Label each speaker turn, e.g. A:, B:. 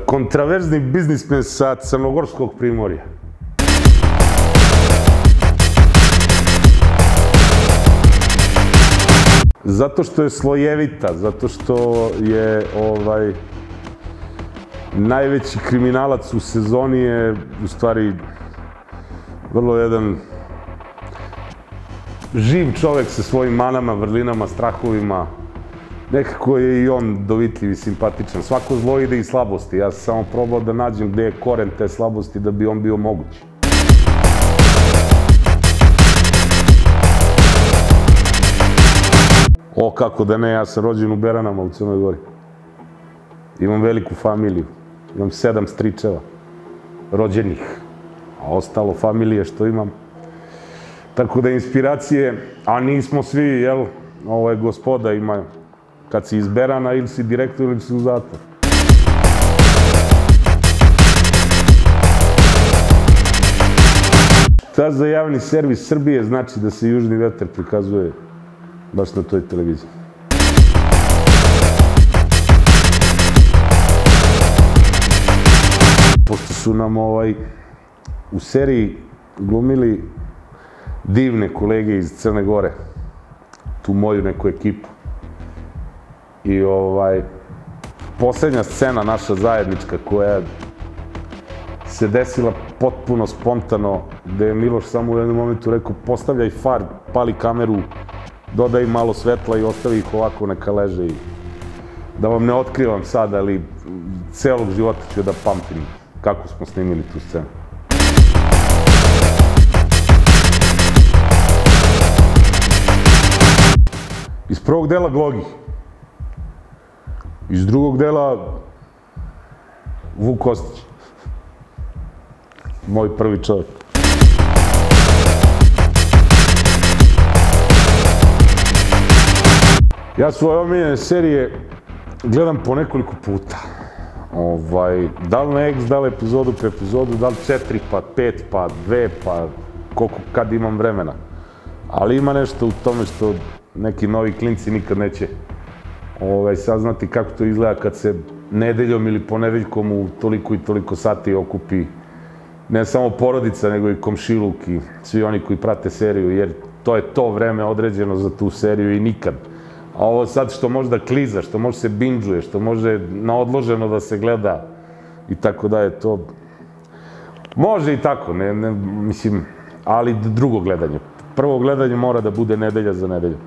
A: kontraverzni biznismen sa crnogorskog primorja. Zato što je slojevita, zato što je najveći kriminalac u sezoni je u stvari vrlo jedan živ čovek sa svojim manama, vrlinama, strahovima. Nekako je i on dovitljiv i simpatičan. Svako zlo ide iz slabosti. Ja sam samo probao da nađem gde je koren te slabosti da bi on bio moguć. O, kako da ne, ja sam rođen u Beranama u Crnoj Gori. Imam veliku familiju. Imam 7 stričeva, rođenih, a ostalo familije što imam. Tako da inspiracije, a nismo svi, jel, ovo je gospoda ima, kad si iz Berana ili si direktno ili si u zatvor. Šta za javni servis Srbije znači da se Južni vetar prikazuje baš na toj televiziji? Pošto su nam u seriji glumili divne kolege iz Crne Gore, tu moju neku ekipu. I poslednja scena naša zajednička koja se desila potpuno spontano, gde je Miloš samo u jednom momentu rekao postavljaj far, pali kameru, dodaj malo svetla i ostavi ih ovako neka leže. Da vam ne otkrivam sad, ali celog života ću da pamtim kako smo snimili tu scenu. Iz prvog dela Glogi. Iz drugog dela Vuk Kostić. Moj prvi čovjek. Ja svoje omiljene serije gledam po nekoliko puta. Da li na X, da li epizodu po epizodu, da li 4, pa 5, pa 2, pa koliko kad imam vremena. Ali ima nešto u tome što neki novi klinci nikad neće saznati kako to izgleda kad se nedeljom ili ponedeljkom u toliko i toliko sati okupi ne samo porodica, nego i komšiluk i svi oni koji prate seriju, jer to je to vreme određeno za tu seriju i nikad. A ovo sad što može da kliza, što može se binđuje, što može na odloženo da se gleda i tako da je to... Može i tako, mislim, ali drugo gledanje. Prvo gledanje mora da bude nedelja za nedelju.